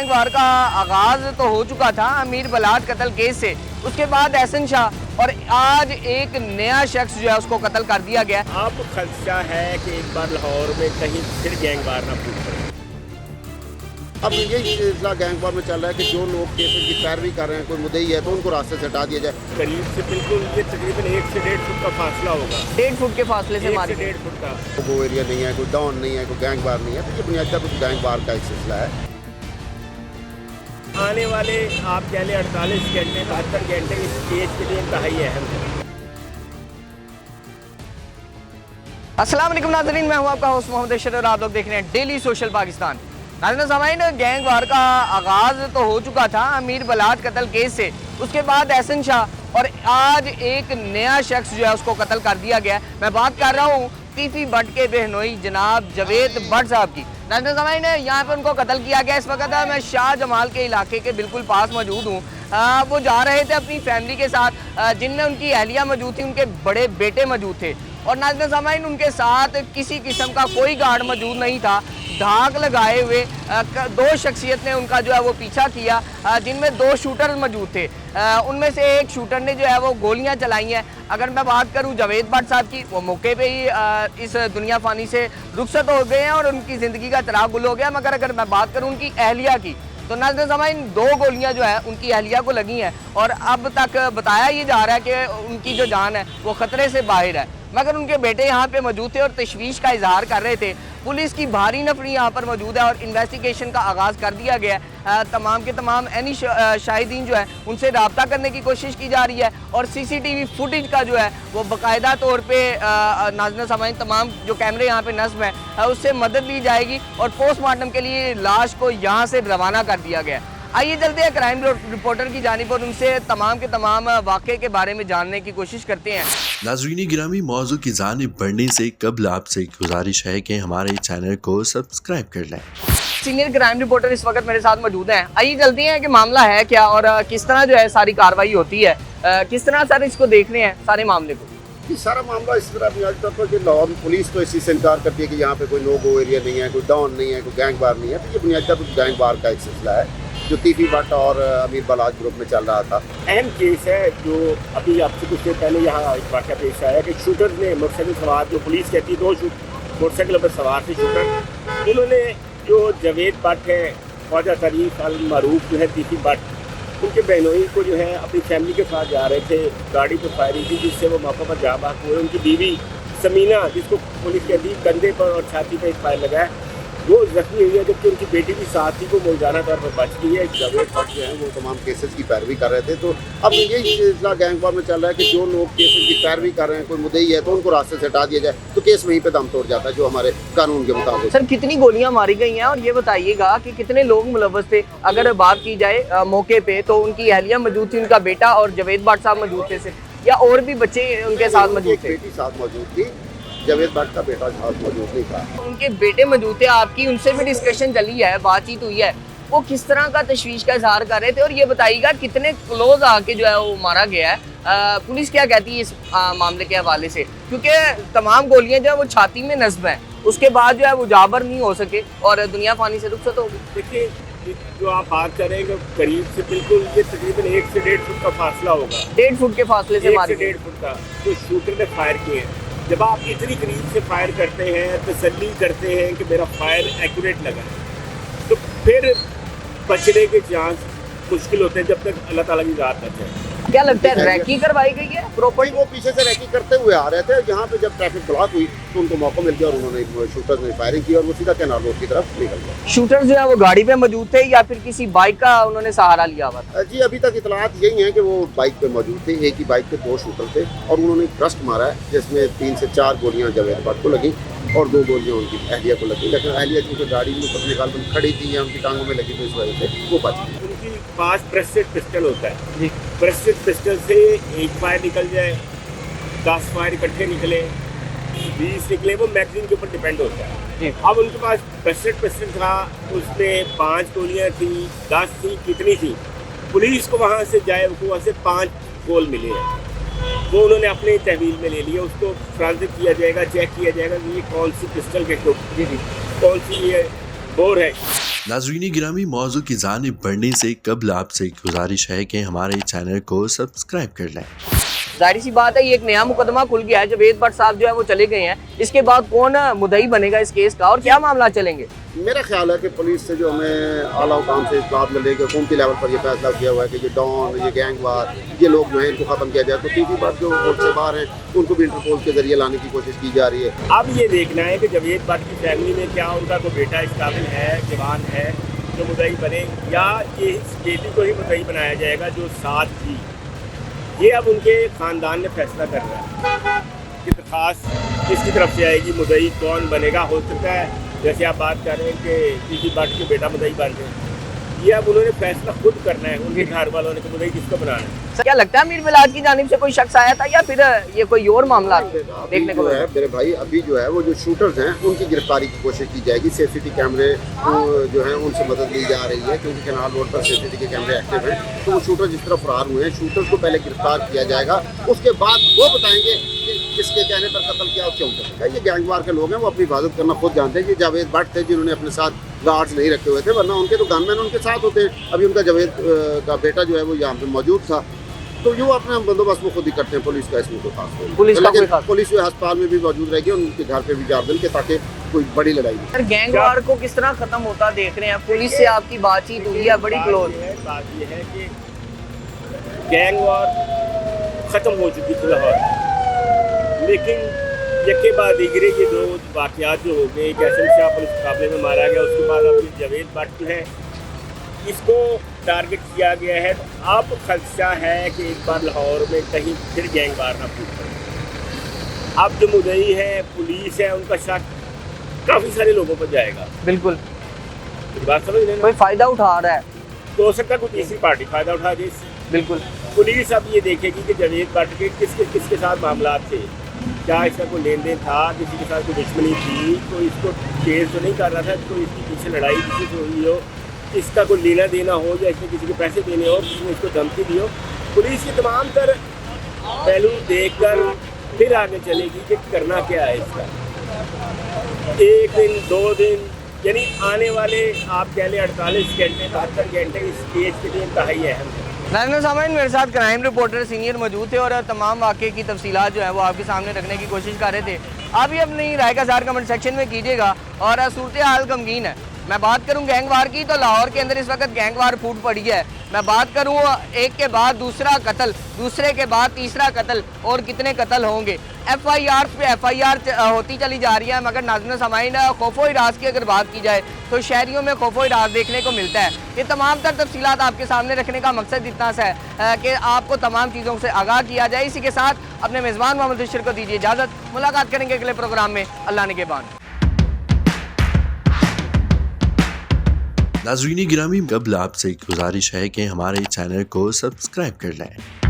Gang वार का आगाज तो हो चुका था अमीर बलाट कत्ल केस से, उसके बाद एहसन शाह और आज एक नया शख्स जो है उसको कत्ल कर दिया गया। अब खदशा है कि एक बार लाहौर में कहीं फिर गैंग वार ना फूट पड़े। अब यही सिलसिला गैंग वार में चल रहा है कि जो लोग केसेस की पैरवी कर रहे हैं, कोई मुद्दई है तो उनको रास्ते से हटा दिया जाए। करीब से बिल्कुल ये तकरीबन 1 से 1.5 फुट का फासला होगा। 1.5 फुट के फासले से 1 मारी से 1.5 फुट का वो एरिया नहीं है, कोई डॉन नहीं है, कोई गैंग वार नहीं है, तो ये बुनियादी तौर पर गैंग वार का एक सिलसिला है। आने वाले आप कह लें 48 घंटे 72 घंटे इस केस के लिए इंतहाई अहम है। अस्सलाम वालेकुम नाज़रीन, मैं हूं आपका होस्ट मोहम्मद अशरफ और आप लोग देख रहे हैं डेली सोशल पाकिस्तान। नाज़रीन सामाईन, गैंग वार का आगाज तो हो चुका था अमीर बलाट कत्ल केस से, उसके बाद एहसन शाह और आज एक नया शख्स जो है उसको कत्ल कर दिया गया। मैं बात कर रहा हूँ तीफी भट्ट के बहनोई जनाब जावेद भट्ट साहब की। नाज़रीन सामाईन, यहाँ पर उनको कत्ल किया गया। इस वक्त मैं शाह जमाल के इलाके के बिल्कुल पास मौजूद हूँ। वो जा रहे थे अपनी फैमिली के साथ, जिनमें उनकी अहलिया मौजूद थी, उनके बड़े बेटे मौजूद थे और नाज़रीन सामाईन उनके साथ किसी किस्म का कोई गार्ड मौजूद नहीं था। धाक लगाए हुए दो शख्सियत ने उनका जो है वो पीछा किया, जिनमें 2 शूटर मौजूद थे। उनमें से एक शूटर ने जो है वो गोलियां चलाई हैं। अगर मैं बात करूं जावेद भट्ट साहब की, वो मौके पे ही इस दुनिया फानी से रुखसत हो गए हैं और उनकी ज़िंदगी का चिराग गुल हो गया। मगर अगर मैं बात करूं उनकी अहलिया की, तो नाज़रीन सामाईन 2 गोलियां जो है उनकी अहलिया को लगी हैं और अब तक बताया ये जा रहा है कि उनकी जो जान है वो ख़तरे से बाहर है। मगर उनके बेटे यहाँ पे मौजूद थे और तशवीश का इजहार कर रहे थे। पुलिस की भारी नफरी यहाँ पर मौजूद है और इन्वेस्टिगेशन का आगाज़ कर दिया गया है। तमाम के तमाम एनी शाहिदीन जो है उनसे रब्ता करने की कोशिश की जा रही है और CCTV फुटेज का जो है वो बाकायदा तौर पर नाज़रीन सामाईन तमाम जो कैमरे यहाँ पे नस्ब हैं उससे मदद ली जाएगी और पोस्टमार्टम के लिए लाश को यहाँ से रवाना कर दिया गया। आइए चलते हैं क्राइम रिपोर्टर की जानिब और उनसे तमाम के तमाम वाक़े के बारे में जानने की कोशिश करते हैं। नाज़रीन गिरामी, मौजू की जानिब बढ़ने से कबल आपसे गुजारिश है कि हमारे चैनल को सब्सक्राइब कर लें। सीनियर क्राइम रिपोर्टर इस वक्त मेरे साथ मौजूद हैं। आइए चलते हैं कि मामला है क्या और किस तरह जो है सारी कार्रवाई होती है, किस तरह सर इसको देख रहे हैं सारे मामले को। ये सारा मामला इस तरह बुनियादी तौर पर कि लाहौर पुलिस तो इसी से इनकार करती है कि यहाँ पे कोई नो गो एरिया नहीं है, कोई डॉन नहीं है, कोई गैंग वार नहीं है। तो ये बुनियादी तौर पर गैंग वार का एक सिलसिला है जो तीफी भट्ट और अमीर बलाट ग्रुप में चल रहा था। अहम केस है जो अभी आपसे कुछ देर पहले यहाँ एक वाक़या पेश आया कि शूटर ने मोटरसाइकिल सवार, जो पुलिस कहती है 2 मोटरसाइकिल पर सवार थे शूटर, उन्होंने जो जावेद भट्ट है, ख्वाजा तारीफ अल मारूफ जो है तीफी भट्ट, उनके बहनोई को जो है अपनी फैमिली के साथ जा रहे थे, गाड़ी पर फायरिंग की जिससे वो मौके पर जा बाक हुए। उनकी बीवी समीना, जिसको पुलिस कहती है, कंधे पर और छाती पर एक फायर लगा है, वो जख्मी हुई है, जबकि उनकी बेटी भी साथ थी, वो मौजाना तौर पर बच गई है। जावेद भट्ट जो है वो तमाम केसेस की पैरवी कर रहे थे। तो अब यही सिलसिला गैंग वार में चल रहा है कि जो लोग केसेस की पैरवी कर रहे हैं, कोई मुद्दई है तो उनको रास्ते से हटा दिया जाए, तो केस वहीं पे दम तोड़ जाता है जो हमारे कानून के मुताबिक। सर कितनी गोलियां मारी गई हैं और ये बताइएगा कि कितने लोग मुलव्वस थे। अगर बात की जाए मौके पे तो उनकी अहलिया मौजूद थी, उनका बेटा और जावेद भट्ट साहब मौजूद थे सिर्फ, या और भी बच्चे उनके साथ मौजूद थे? बेटी साथ मौजूद थी, जावेद भट्ट का बेटा साथ मौजूद नहीं था। उनके बेटे मौजूद थे, आपकी उनसे भी डिस्कशन चली है, बातचीत हुई है, वो किस तरह का तशवीश का इजहार कर रहे थे? और ये बताइएगा कितने क्लोज आके जो है वो मारा गया है, पुलिस क्या कहती है इस मामले के हवाले से? क्योंकि तमाम गोलियां जो है वो छाती में नस्ब हैं, उसके बाद जो है वो जाबर नहीं हो सके और दुनिया फानी से रुखसत हो गई। देखिए, जो आप बात कर रहे हैं करीब से बिल्कुल ये तकरीबन 1 से 1.5 फुट का फासला होगा। 1.5 फुट के फासले से 1 से 1.5 फुट का तो शूटर ने फायर किए हैं। जब आप इतनी करीब से फायर करते हैं, तसल्ली करते हैं कि मेरा फायर एक्यूरेट लगा है, तो फिर बचने के चांस मुश्किल होते हैं जब तक अल्लाह ताला की ज़ात बचे। क्या लगता है रैकी करवाई गई है प्रॉपर्टी? वो पीछे से रैकी करते हुए आ रहे थे, यहाँ पे जब ट्रैफिक ब्लॉक हुई तो उनको मौका मिल गया और उन्होंने शूटर ने फायरिंग की और वो सीधा कैनाल रोड की तरफ निकल गया। शूटर जो है वो गाड़ी पे मौजूद थे या फिर किसी बाइक का उन्होंने सहारा लिया हुआ था? जी अभी तक इतलात यही है कि वो बाइक पे मौजूद थे, एक ही बाइक पे 2 शूटर थे और उन्होंने ब्रस्ट मारा है जिसमें 3 से 4 गोलियां जावेद भट्ट को लगी और 2 गोलियां उनकी अहलिया को लगी। लेकिन अहलिया क्योंकि गाड़ी में अपने गाल में खड़ी थी या उनकी टांगों में लगी तो इस वजह से वो बच गई। उनके पास प्रेस्टेड पिस्टल होता है जी, प्रेस्टेड पिस्टल से एक फायर निकल जाए, 10 फायर इकट्ठे निकले, 20 निकले, वो मैगजीन के ऊपर डिपेंड होता है जी। अब उनके पास प्रेस्टेड पिस्टल था, उसमें 5 गोलियां थी, 10 थी, कितनी थी, पुलिस को वहाँ से जाए वहाँ से 5 गोल मिले हैं, वो उन्होंने अपने तहवील में ले लिया। उसको ट्रांजिट किया जाएगा, चेक किया जाएगा कि ये कौन सी पिस्टल के जी जी कौन सी ये बोर है। नाज़रीन गिरामी, मौजू की जानिब बढ़ने से कबल आपसे गुजारिश है कि हमारे चैनल को सब्सक्राइब कर लें। जाहिर सी बात है, ये एक नया मुकदमा खुल गया है। जावेद भट्ट साहब जो है वो चले गए हैं, इसके बाद कौन मुद्दई बनेगा इस केस का और क्या मामला चलेंगे? मेरा ख्याल है कि पुलिस से जो हमें आला हुकाम से इत्तलात मिलेगी, हुकूमती लेवल पर ये फैसला किया हुआ है कि ये डॉन, ये गैंगवार, ये लोग जो है इनको ख़त्म किया जाए। तो तीसरी बात जो कोर्ट से बाहर हैं उनको भी इंटरपोल के जरिए लाने की कोशिश की जा रही है। अब ये देखना है कि जावेद भट्ट की फैमिली में क्या उनका कोई बेटा इस काबिल है, जवान है, जो मुद्दई बने, या ये इस बेटी को ही मुद्दई बनाया जाएगा जो साथ थी। ये अब उनके ख़ानदान ने फैसला करना है कि दरख्वास्त किसकी तरफ से आएगी, मुद्दई कौन बनेगा। हो सकता है जैसे आप बात कर रहे हैं कि किसी भट्ट के बेटा मुद्दई बन गए, ये अब उन्होंने फैसला खुद करना है, उनके घर वालों ने कि मुद्दई किसको बनाना है। क्या लगता है अमीर बिलाल की जानिब से कोई शख्स आया था या फिर ये कोई और मामला देखने को है मेरे भाई? अभी जो है वो जो शूटर्स हैं उनकी गिरफ्तारी की कोशिश की जाएगी। सीसीटीवी कैमरे जो हैं उनसे मदद ली जा रही है, क्योंकि कैनाल रोड पर सीसीटीवी के कैमरे एक्टिव हैं। तो वो शूटर जिस तरह फरार हुए हैं, शूटर्स को पहले गिरफ्तार किया जाएगा, उसके बाद वो बताएंगे कि किसके कहने पर कत्ल किया और क्यों किया। ये गैंगवार के लोग हैं, वो अपनी हिफाजत करना खुद जानते हैं। ये जावेद भट्ट थे जिन्होंने अपने साथ गार्ड्स नहीं रखे हुए थे, वरना उनके तो गनमैन उनके साथ होते हैं। अभी उनका जावेद का बेटा जो है वो यहाँ पे मौजूद था, तो यूँ अपना बंदोबस्त वो खुद ही करते हैं। पुलिस का इसमें कोई खास पुलिस का कोई खास पुलिस अस्पताल में भी मौजूद रहेगी, उनके घर पे भी 4 दिन के, ताकि कोई बड़ी लड़ाई नहीं। सर, गैंगवार को किस तरह खत्म होता देख रहे हैं? पुलिस से आपकी बातचीत हुई है बड़ी क्लोज? बात ये है कि गैंगवार ख़त्म हो चुकी थी लाहौर, लेकिन यके बाद दिगरे ये दो वाक़यात जो हो गए, कैसम शाह पुलिस मुकाबले में मारा गया, उसके बाद अब जावेद भट्ट जो है इसको टारगेट किया गया है। तो अब खदशा है कि एक बार लाहौर में कहीं फिर गैंगवार ना फूट पड़े। अब जो मुद्दई है, पुलिस है, उनका शक काफ़ी सारे लोगों पर जाएगा। बिल्कुल, बात समझ लेना, कोई फायदा उठा रहा है तो हो सकता है कोई तीसरी पार्टी फ़ायदा उठा दे इससे। बिल्कुल, पुलिस अब ये देखेगी कि जावेद भट्ट के किसके साथ मामला थे, क्या इसका कोई लेन देन था, किसी के साथ कोई दुश्मनी थी, कोई इसको केस तो नहीं कर रहा था, कोई इसकी पीछे लड़ाई किसी से हुई हो, इसका कोई लेना देना हो, या इसने किसी को पैसे देने हो, किसी ने इसको धमकी दी हो। पुलिस ये तमाम तर पहलू देख कर फिर आगे चलेगी कि करना क्या है इसका। 1 दिन 2 दिन यानी आने वाले आप कह लें 48 घंटे 72 घंटे इस केस के लिए इंतहाई अहम है। नाज़रीन सामईन, मेरे साथ क्राइम रिपोर्टर सीनियर मौजूद थे और तमाम वाक़े की तफसीलात जो है वो आपके सामने रखने की कोशिश कर रहे थे। आप भी अपनी राय का इज़हार कमेंट सेक्शन में कीजिएगा। और सूरत हाल गमगीन है। मैं बात करूं गैंगवार की, तो लाहौर के अंदर इस वक्त गैंगवार फूट पड़ी है। मैं बात करूं एक के बाद दूसरा कत्ल, दूसरे के बाद तीसरा कत्ल, और कितने कत्ल होंगे। FIR पे FIR होती चली जा रही है, मगर नाज़रीन सामईन खौफो हिरास की अगर बात की जाए तो शहरियों में खौफो हिरास देखने को मिलता है। ये तमाम तर तफसीलात आपके सामने रखने का मकसद इतना सा है कि आपको तमाम चीज़ों से आगाह किया जाए। इसी के साथ अपने मेज़बान मोहम्मद बशीर को दीजिए इजाज़त। मुलाकात करेंगे अगले प्रोग्राम में, अल्लाह निगहबान। नाज़रीन गिरामी, कबल आपसे गुजारिश है कि हमारे चैनल को सब्सक्राइब कर लें।